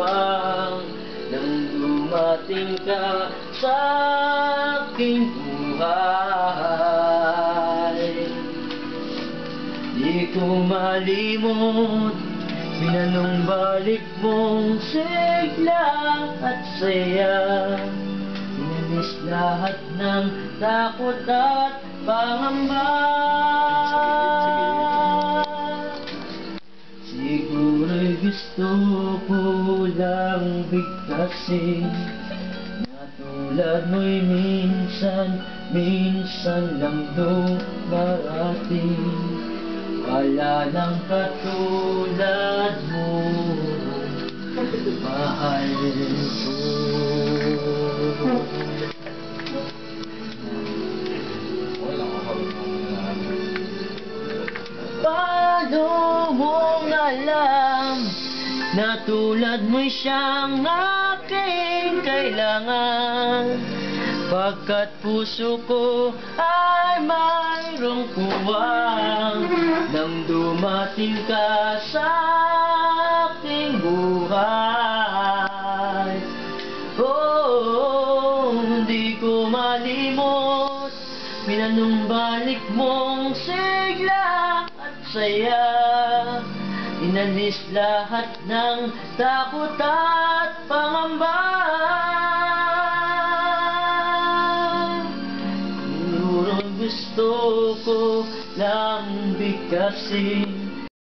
puwang nang dumating ka sa aking buhay. Di ko malimot minanong balik mong sigla at saya. Inalis lahat ng takot at pangamba. Siguro'y gusto ko lang bigkasin na tulad mo'y minsan lang dumarating. Wala nang katulad mo, mahal ko. Paano mong alam na tulad mo'y siyang aking kailangan? Pagkat puso ko ay mayroong puwang nang dumating ka sa aking buhay. Oh, hindi ko malimot minanong balik mong sigla at saya. Inalis lahat ng takot at pangamba. Gusto ko lang bigkasin